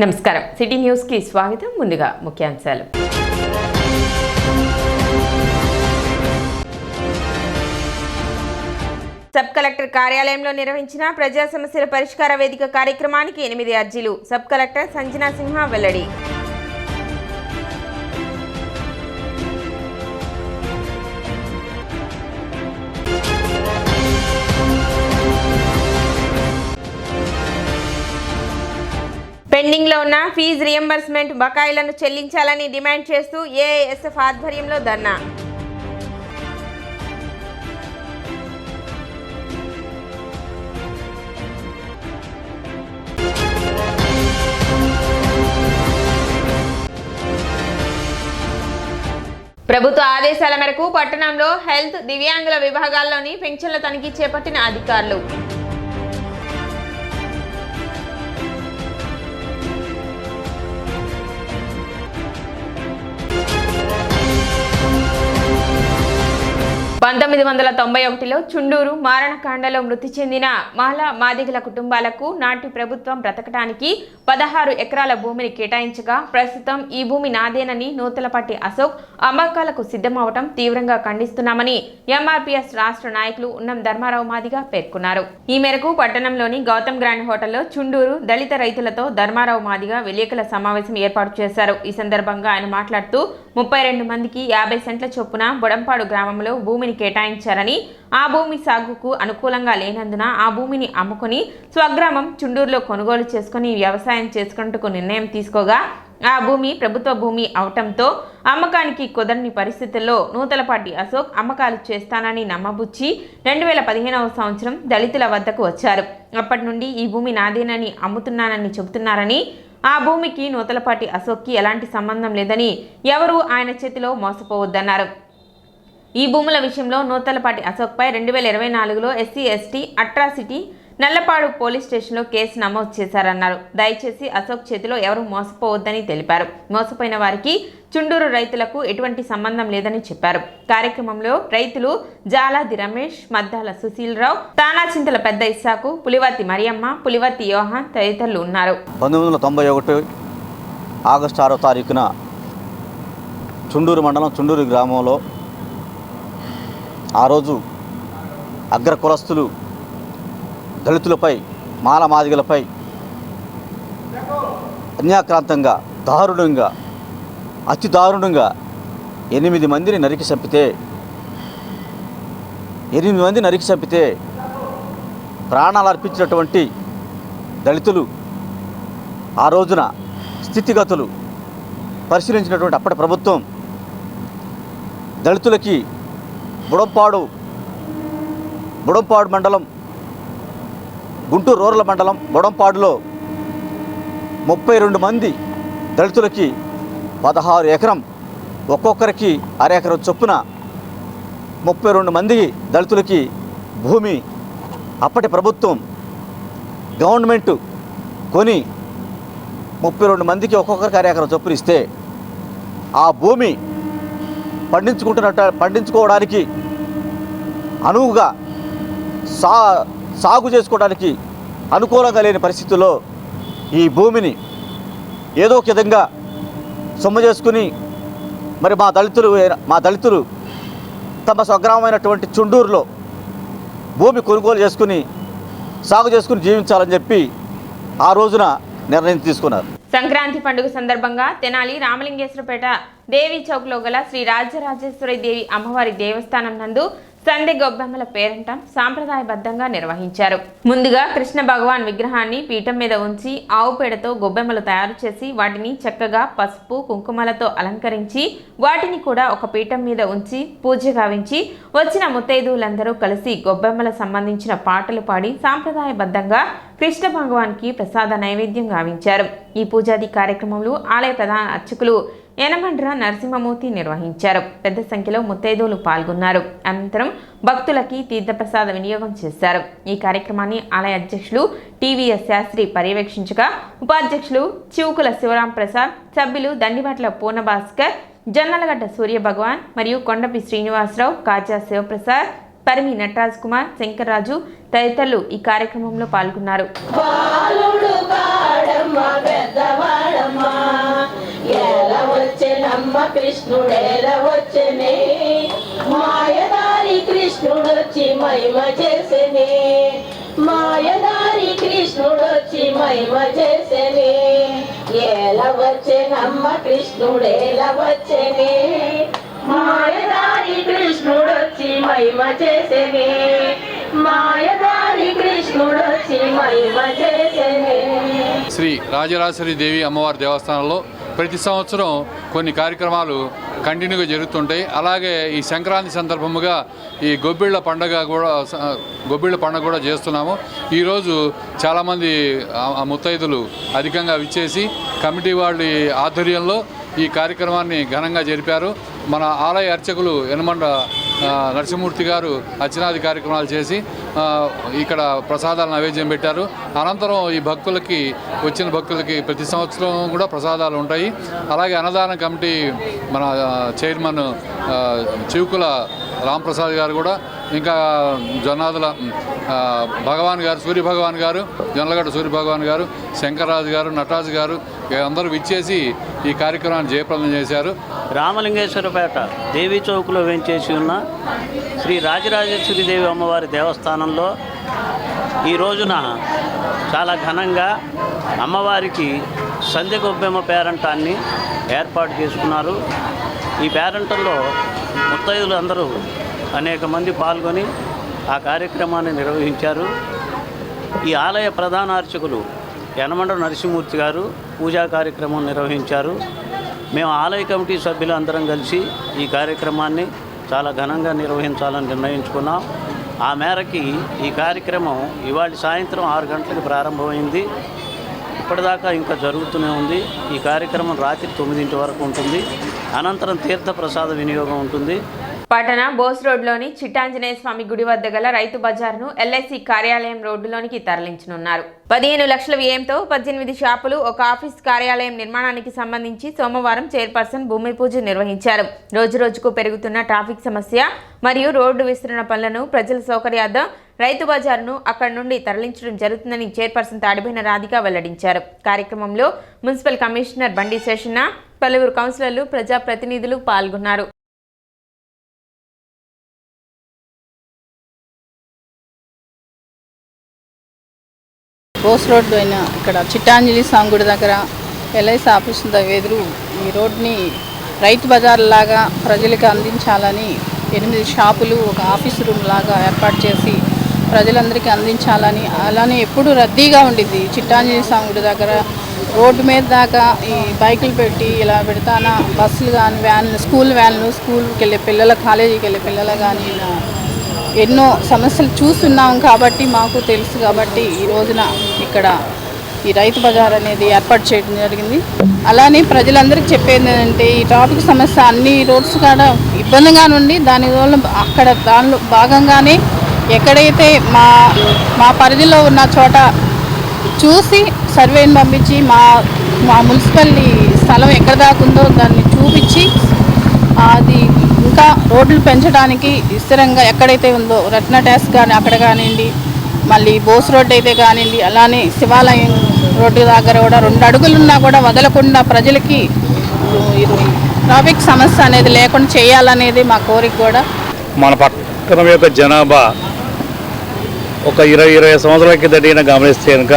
నమస్కారం city news కి స్వాగతం. ముందుగా ముఖ్యాంశాలు. సబ్ కలెక్టర్ కార్యాలయంలో నిర్వహించిన ప్రజా సమస్యల పరిష్కార వేదిక కార్యక్రమానికి 8 అర్జీలు. సబ్ కలెక్టర్ సంజనా సింహ వెల్లడి. పెండింగ్ లో ఉన్న ఫీజు రియంబర్స్మెంట్ బకాయిలను చెల్లించాలని డిమాండ్ చేస్తూ ఏఐఎస్ఎఫ్ ఆధ్వర్యంలో ధర్నా. ప్రభుత్వ ఆదేశాల మేరకు పట్టణంలో హెల్త్, దివ్యాంగుల విభాగాల్లోని పెన్షన్ల తనిఖీ చేపట్టిన అధికారులు. పంతొమ్మిది 1991లో చుండూరు మారణకాండలో మృతి చెందిన మహిళా మాదిగల కుటుంబాలకు నాటి ప్రభుత్వం బ్రతకడానికి 16 ఎకరాల భూమిని కేటాయించగా ప్రస్తుతం ఈ భూమి నాదేనని నూతలపట్టి అశోక్ అమ్మకాలకు సిద్ధమవటం తీవ్రంగా ఖండిస్తున్నామని ఎంఆర్పీఎస్ రాష్ట్ర నాయకులు ఉన్నం ధర్మారావు మాదిగ పేర్కొన్నారు. ఈ మేరకు పట్టణంలోని గౌతమ్ గ్రాండ్ హోటల్లో చుండూరు దళిత రైతులతో ధర్మారావు మాదిగ విలేకరుల సమావేశం ఏర్పాటు చేశారు. ఈ సందర్భంగా ఆయన మాట్లాడుతూ 32 మందికి 50 సెంట్ల చొప్పున బొడంపాడు గ్రామంలో భూమిని కేటాయించారని, ఆ భూమి సాగుకు అనుకూలంగా లేనందున ఆ భూమిని అమ్ముకుని స్వగ్రామం చుండూరులో కొనుగోలు చేసుకుని వ్యవసాయం చేసుకున్నట్టుకు నిర్ణయం తీసుకోగా ఆ భూమి ప్రభుత్వ భూమి అవటంతో అమ్మకానికి కుదరని పరిస్థితుల్లో నూతలపాటి అశోక్ అమ్మకాలు చేస్తానని నమ్మబుచ్చి 2015వ సంవత్సరం దళితుల వద్దకు వచ్చారు. అప్పటి నుండి ఈ భూమి నాదేనని అమ్ముతున్నానని చెబుతున్నారని, ఆ భూమికి నూతలపాటి అశోక్కి ఎలాంటి సంబంధం లేదని, ఎవరూ ఆయన చేతిలో మోసపోవద్దన్నారు. ఈ భూముల విషయంలో నూతలపాటి అశోక్పై 2024లో SC ST atrocity Nallapadu police స్టేషన్లో కేసు నమోదు చేశారన్నారు. దయచేసి అశోక్ చేతిలో ఎవరూ మోసపోవద్దని తెలిపారు. మోసపోయిన వారికి చుండూరు రైతులకు ఎటువంటి సంబంధం లేదని చెప్పారు. కార్యక్రమంలో రైతులు జాలాది రమేష్, మద్దాల సుశీలరావు, తానాచింతల పెద్ద ఇస్సాకు, పులివర్తి మరియమ్మ, పులివర్తి యోహాన్ తదితరులు ఉన్నారు. 1991 ఆగస్టు 6వ తారీఖున చుండూరు మండలం చుండూరు గ్రామంలో ఆ రోజు అగ్ర కులస్తులు దళితులపై, మాదిగలపై అన్యాక్రాంతంగా, దారుణంగా, అతి దారుణంగా 8 మందిని నరికి చంపితే ప్రాణాలు అర్పించినటువంటి దళితులు ఆ రోజున స్థితిగతులు పరిశీలించినటువంటి అప్పటి ప్రభుత్వం దళితులకి బుడంపాడు మండలం, గుంటూరు రూరల్ మండలం బుడంపాడులో 32 మంది దళితులకి 16 ఎకరం, ఒక్కొక్కరికి అరెకరం చొప్పున 32 మంది దళితులకి భూమి అప్పటి ప్రభుత్వం గవర్నమెంట్ కొని 32 మందికి ఒక్కొక్కరికి అరెకరం చొప్పున ఇస్తే ఆ భూమి పండించుకోవడానికి అనువుగా సాగు చేసుకోవడానికి అనుకూలంగా లేని పరిస్థితుల్లో ఈ భూమిని ఏదో ఒక విధంగా సొమ్ము చేసుకుని మరి మా దళితులు తమ స్వగ్రామమైనటువంటి చుండూరులో భూమి కొనుగోలు చేసుకుని సాగు చేసుకుని జీవించాలని చెప్పి ఆ రోజున నిర్ణయం తీసుకున్నారు. సంక్రాంతి పండుగ సందర్భంగా తెనాలి రామలింగేశ్వరపేట దేవి చౌక్లో గల శ్రీ రాజరాజేశ్వరి దేవి అమ్మవారి దేవస్థానం నందు సందె గొబ్బెమ్మల పేరంటం సాంప్రదాయబద్ధంగా నిర్వహించారు. ముందుగా కృష్ణ భగవాన్ విగ్రహాన్ని పీఠం మీద ఉంచి ఆవు పేడతో గొబ్బెమ్మలు తయారు చేసి వాటిని చక్కగా పసుపు కుంకుమలతో అలంకరించి వాటిని కూడా ఒక పీఠం మీద ఉంచి పూజ గావించి వచ్చిన ముత్తైదువులందరూ కలిసి గొబ్బెమ్మల సంబంధించిన పాటలు పాడి సాంప్రదాయబద్ధంగా కృష్ణ భగవాన్కి ప్రసాద నైవేద్యం గావించారు. ఈ పూజాది కార్యక్రమంలో ఆలయ ప్రధాన అర్చకులు యనమండ్ర నరసింహమూర్తి నిర్వహించారు. పెద్ద సంఖ్యలో ముత్తైదువులు పాల్గొన్నారు. అనంతరం భక్తులకి తీర్థప్రసాద వినియోగం చేశారు. ఈ కార్యక్రమాన్ని ఆలయ అధ్యక్షులు టీవీఎస్ శాస్త్రి పర్యవేక్షించగా ఉపాధ్యక్షులు చివుకుల శివరాం ప్రసాద్, సభ్యులు దండిబట్ల పూర్ణభాస్కర్, జొన్నలగడ్డ సూర్యభగవాన్ మరియు కొండపి శ్రీనివాసరావు, కాజా శివప్రసాద్, పరిమి నటరాజ్ కుమార్, శంకర్రాజు తదితరులు ఈ కార్యక్రమంలో పాల్గొన్నారు. వచ్చెనమ్మ కృష్ణుడేల వచ్చెనే మాయదారి కృష్ణుడొచ్చి మహిమ చేసెనే మాయదారి కృష్ణుడొచ్చి మహిమ చేసెనే ఏల వచ్చెనమ్మ కృష్ణుడేల వచ్చెనే మాయదారి కృష్ణుడొచ్చి మహిమ చేసెనే మాయదారి కృష్ణుడొచ్చి మహిమ చేసెనే. శ్రీ రాజరాజేశ్వరి దేవి అమ్మవారి దేవస్థానంలో ప్రతి సంవత్సరం కొన్ని కార్యక్రమాలు కంటిన్యూగా జరుగుతుంటాయి. అలాగే ఈ సంక్రాంతి సందర్భముగా ఈ గొబ్బిళ్ళ పండుగ కూడా చేస్తున్నాము. ఈరోజు చాలామంది ముత్తైదులు అధికంగా విచ్చేసి కమిటీ వాళ్ళ ఆధ్వర్యంలో ఈ కార్యక్రమాన్ని ఘనంగా జరిపారు. మన ఆలయ అర్చకులు యనమండ నరసింహమూర్తి గారు అర్చనాది కార్యక్రమాలు చేసి ఇక్కడ ప్రసాదాలు నైవేద్యం పెట్టారు. అనంతరం ఈ వచ్చిన భక్తులకి ప్రతి సంవత్సరం కూడా ప్రసాదాలు ఉంటాయి. అలాగే అన్నదాన కమిటీ మన చైర్మన్ చివుకుల రాంప్రసాద్ గారు కూడా, ఇంకా జొన్నాదుల భగవాన్ గారు, సూర్యభగవాన్ గారు, జొన్నలగడ్డ సూర్యభగవాన్ గారు, శంకర్రాజు గారు, నటరాజు గారు అందరూ విచ్చేసి ఈ కార్యక్రమాన్ని జయప్రదం చేశారు. రామలింగేశ్వరపేట దేవీ చౌక్లో వేంచేసి ఉన్న శ్రీ రాజరాజేశ్వరి దేవి అమ్మవారి దేవస్థానంలో ఈ రోజున చాలా ఘనంగా అమ్మవారికి సంధ్యగొబ్బెమ్మ పేరంటాన్ని ఏర్పాటు చేసుకున్నారు. ఈ పేరంటంలో ముత్తైదులు అందరూ అనేక మంది పాల్గొని ఆ కార్యక్రమాన్ని నిర్వహించారు. ఈ ఆలయ ప్రధాన అర్చకులు యనమండ నరసింహమూర్తి గారు పూజా కార్యక్రమం నిర్వహించారు. మేము ఆలయ కమిటీ సభ్యులు అందరం కలిసి ఈ కార్యక్రమాన్ని చాలా ఘనంగా నిర్వహించాలని నిర్ణయించుకున్నాం. ఆ మేరకి ఈ కార్యక్రమం ఇవాళ సాయంత్రం 6 గంటలకు ప్రారంభమైంది. ఇప్పటిదాకా ఇంకా జరుగుతూనే ఉంది. ఈ కార్యక్రమం రాత్రి 9 వరకు ఉంటుంది. అనంతరం తీర్థ ప్రసాద వినియోగం ఉంటుంది. పట్టణ బోస్ రోడ్లోని చిట్టాంజనేయ స్వామి గుడి వద్ద గల రైతు బజార్ను ఎల్ఐసి కార్యాలయం రోడ్డులోనికి తరలించనున్నారు. 15 లక్షల వ్యయంతో 18 షాపులు, ఒక ఆఫీస్ కార్యాలయం నిర్మాణానికి సంబంధించి సోమవారం చైర్పర్సన్ భూమి పూజ నిర్వహించారు. రోజురోజుకు పెరుగుతున్న ట్రాఫిక్ సమస్య మరియు రోడ్డు విస్తరణ పనులను ప్రజల సౌకర్యార్థం రైతు బజార్ను అక్కడి నుండి తరలించడం జరుగుతుందని చైర్పర్సన్ తాడిబోయిన రాధిక వెల్లడించారు. కార్యక్రమంలో మున్సిపల్ కమిషనర్ బండి శేషన్న, పలువురు కౌన్సిలర్లు, ప్రజాప్రతినిధులు పాల్గొన్నారు. బోస్ రోడ్డు అయిన ఇక్కడ చిట్టాంజలి స్వామి గుడి దగ్గర ఎల్ఐసి ఆఫీస్ ఎదురు ఈ రోడ్ని రైతు బజార్ లాగా ప్రజలకు అందించాలని 8 షాపులు, ఒక ఆఫీస్ రూమ్ లాగా ఏర్పాటు చేసి ప్రజలందరికీ అందించాలని, అలానే ఎప్పుడు రద్దీగా ఉండిద్ది చిట్టాంజలి స్వామి గుడి దగ్గర. రోడ్డు మీద దాకా ఈ బైకులు పెట్టి ఇలా పెడతానా, బస్సులు కానీ, వ్యాన్లు, స్కూల్ వ్యాన్లు, స్కూల్కి వెళ్ళే పిల్లలు, కాలేజీకి వెళ్ళే పిల్లలు కానీ ఎన్నో సమస్యలు చూస్తున్నాం కాబట్టి, మాకు తెలుసు కాబట్టి ఈ రోజున ఇక్కడ ఈ రైతు బజార్ అనేది ఏర్పాటు చేయడం జరిగింది. అలానే ప్రజలందరికీ చెప్పేది ఏంటంటే, ఈ ట్రాఫిక్ సమస్య అన్ని రోడ్స్ కాడ ఇబ్బందిగా నుండి దానివల్ల అక్కడ దానిలో భాగంగానే ఎక్కడైతే మా పరిధిలో ఉన్న చోట చూసి సర్వేని పంపించి మా మున్సిపల్ స్థలం ఎక్కడ దాకా ఉందో దాన్ని చూపించి అది ఇంకా రోడ్లు పెంచడానికి స్థిరంగా ఎక్కడైతే ఉందో రత్న ట్యాక్స్ కానీ అక్కడ కానివ్వండి, మళ్ళీ బోస్ రోడ్ అయితే కానివ్వండి, అలానే శివాలయం రోడ్డు దగ్గర కూడా 2 అడుగులున్నా కూడా వదలకుండా ప్రజలకి ట్రాఫిక్ సమస్య అనేది లేకుండా చేయాలనేది మా కోరిక. కూడా మన పట్టణం యొక్క జనాభా ఒక 20 సంవత్సరాల కిందట గమనిస్తే కనుక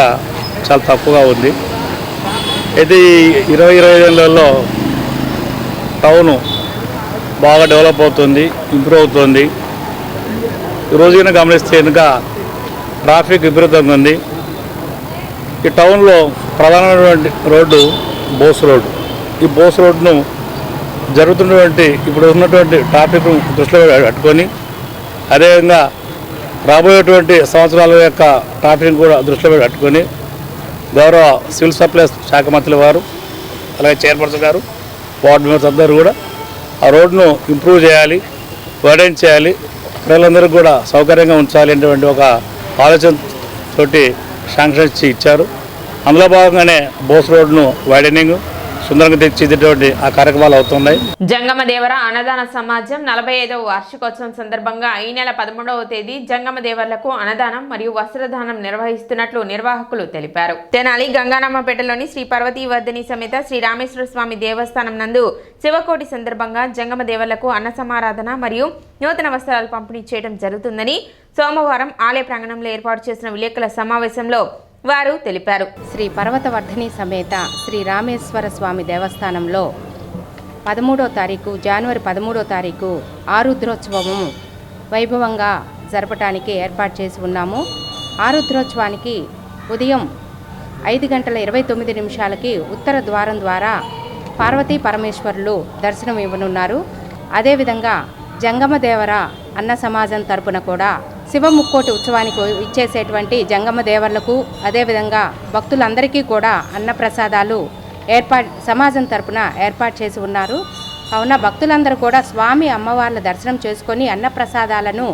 చాలా తక్కువగా ఉంది. అయితే ఈ 25 ఏళ్లలో టౌను బాగా డెవలప్ అవుతుంది, ఇంప్రూవ్ అవుతుంది. ఈ రోజున గమనిస్తే కనుక ట్రాఫిక్ విపరీతంగా ఉంది. ఈ టౌన్లో ప్రధానమైనటువంటి రోడ్డు బోస్ రోడ్డు. ఈ బోస్ రోడ్డును జరుగుతున్నటువంటి ఇప్పుడు ఉన్నటువంటి ట్రాఫిక్ దృష్టిలో పెట్టుకొని, అదేవిధంగా రాబోయేటువంటి సంవత్సరాల యొక్క ట్రాఫిక్ కూడా దృష్టిలో పెట్టుకొని గౌరవ సివిల్ సప్లైస్ శాఖ మంత్రుల వారు, అలాగే చైర్పర్సన్ గారు, వార్డు మెంబర్స్ అందరూ కూడా ఆ రోడ్డును ఇంప్రూవ్ చేయాలి, వైడెన్ చేయాలి, ప్రజలందరికీ కూడా సౌకర్యంగా ఉంచాలి అనేటువంటి ఒక ఆలోచనతోటి శాంక్షన్ ఇచ్చారు. అందులో భాగంగానే బోస్ రోడ్డును వైడెనింగ్, సుందరంగా తీర్చిదిద్దేటువంటి ఆ కార్యక్రమాలు అవుతున్నాయి. జంగమదేవర అన్నదాన సమాజం 45వ వార్షికోత్సవం సందర్భంగా ఈ నెల 13వ తేదీ జంగమదేవర్లకు అన్నదానం మరియు వస్త్రదానం నిర్వహిస్తున్నట్లు నిర్వాహకులు తెలిపారు. తెనాలి గంగానమ్మపేటలోని శ్రీ పార్వతీవర్ధిని సమేత శ్రీ రామేశ్వర స్వామి దేవస్థానం నందు శివకోటి సందర్భంగా జంగమదేవర్లకు అన్న సమారాధన మరియు నూతన వస్త్రాలు పంపిణీ చేయడం జరుగుతుందని సోమవారం ఆలయ ప్రాంగణంలో ఏర్పాటు చేసిన విలేకరుల సమావేశంలో వారు తెలిపారు. శ్రీ పర్వతవర్ధిని సమేత శ్రీ రామేశ్వర స్వామి దేవస్థానంలో 13వ తారీఖు జనవరి 13వ తారీఖు ఆరుద్రోత్సవము వైభవంగా జరపడానికి ఏర్పాటు చేసి ఉన్నాము. ఆరుద్రోత్సవానికి ఉదయం 5:29 ఉత్తర ద్వారం ద్వారా పార్వతీ పరమేశ్వరులు దర్శనం ఇవ్వనున్నారు. అదేవిధంగా జంగమదేవర అన్న సమాజం తరపున కూడా శివ ముక్కోటి ఉత్సవానికి ఇచ్చేసేటువంటి జంగమదేవర్లకు అదేవిధంగా భక్తులందరికీ కూడా అన్నప్రసాదాలు సమాజం తరపున ఏర్పాటు చేసి ఉన్నారు. కావున భక్తులందరూ కూడా స్వామి అమ్మవార్ల దర్శనం చేసుకొని అన్నప్రసాదాలను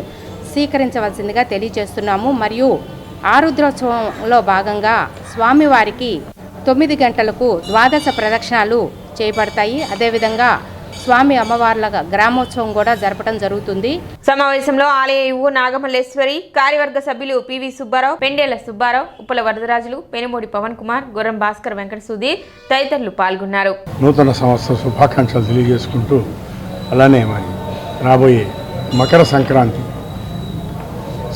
స్వీకరించవలసిందిగా తెలియజేస్తున్నాము. మరియు ఆరుద్రోత్సవంలో భాగంగా స్వామివారికి 9 గంటలకు ద్వాదశ ప్రదక్షిణాలు చేయబడతాయి. అదేవిధంగా స్వామి అమ్మవార్ల గ్రామోత్సవం కూడా జరపడం జరుగుతుంది. సమావేశంలో ఆలయ ఈవో నాగమల్లేశ్వరి, కార్యవర్గ సభ్యులు పివి సుబ్బారావు, పెండేల సుబ్బారావు, ఉప్పల వరదరాజులు, పెనుమూడి పవన్ కుమార్, గుర్రం భాస్కర్, వెంకట సుధీర్ తదితరులు పాల్గొన్నారు. నూతన సంవత్సర శుభాకాంక్షలు తెలియజేసుకుంటూ అలానే మరి రాబోయే మకర సంక్రాంతి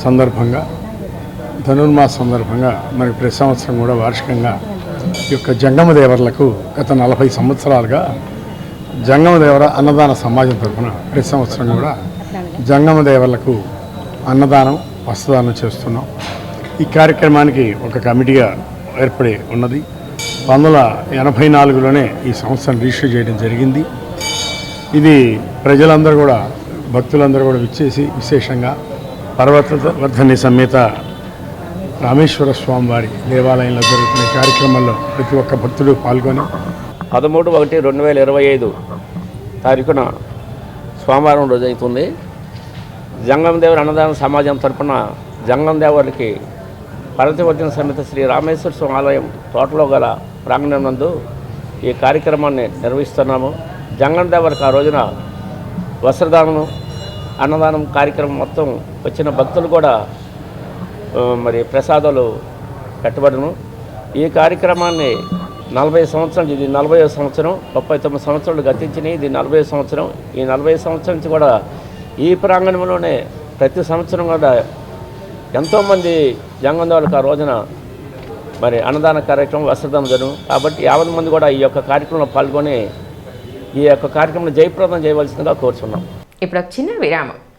సందర్భంగా ధనుర్మాస సందర్భంగా మరి ప్రతి సంవత్సరం కూడా వార్షికంగా ఈ యొక్క జంగమదేవర్లకు గత 40 సంవత్సరాలుగా జంగమదేవర అన్నదాన సమాజం తరఫున ప్రతి సంవత్సరం కూడా జంగమదేవర్లకు అన్నదానం వస్త్రదానం చేస్తున్నాం. ఈ కార్యక్రమానికి ఒక కమిటీగా ఏర్పడి ఉన్నది. 1984లోనే ఈ సంస్థను రిజిస్టర్ చేయడం జరిగింది. ఇది ప్రజలందరూ కూడా భక్తులందరూ కూడా విచ్చేసి విశేషంగా పర్వతవర్ధిని సమేత రామేశ్వర స్వామి వారి దేవాలయంలో జరుగుతున్న కార్యక్రమంలో ప్రతి ఒక్క భక్తుడు పాల్గొని 13/1/2025 తారీఖున సోమవారం రోజు అవుతుంది. జంగమదేవర అన్నదాన సమాజం తరపున జంగమదేవర్లకి పార్వతీవర్ధిని సమేత శ్రీ రామేశ్వర స్వామి ఆలయం తోటలో గల ప్రాంగణం నందు ఈ కార్యక్రమాన్ని నిర్వహిస్తున్నాము. జంగమదేవర్కి ఆ రోజున వస్త్రదానం అన్నదానం కార్యక్రమం మొత్తం వచ్చిన భక్తులు కూడా మరి ప్రసాదాలు పెట్టబడును. ఈ కార్యక్రమాన్ని 40 సంవత్సరాలు, ఇది 40వ సంవత్సరం, 39 సంవత్సరాలు గతించినాయి. ఇది 40వ సంవత్సరం. ఈ 40 సంవత్సరం నుంచి కూడా ఈ ప్రాంగణంలోనే ప్రతి సంవత్సరం కూడా ఎంతోమంది జంగమదేవులకు ఆ రోజున మరి అన్నదాన కార్యక్రమం వస్త్రదానం జరుగును. కాబట్టి 50 మంది కూడా ఈ యొక్క కార్యక్రమంలో పాల్గొని ఈ యొక్క కార్యక్రమం జయప్రదం చేయవలసిందిగా కోరుచున్నాం. ఇప్పుడు చిన్న విరామం.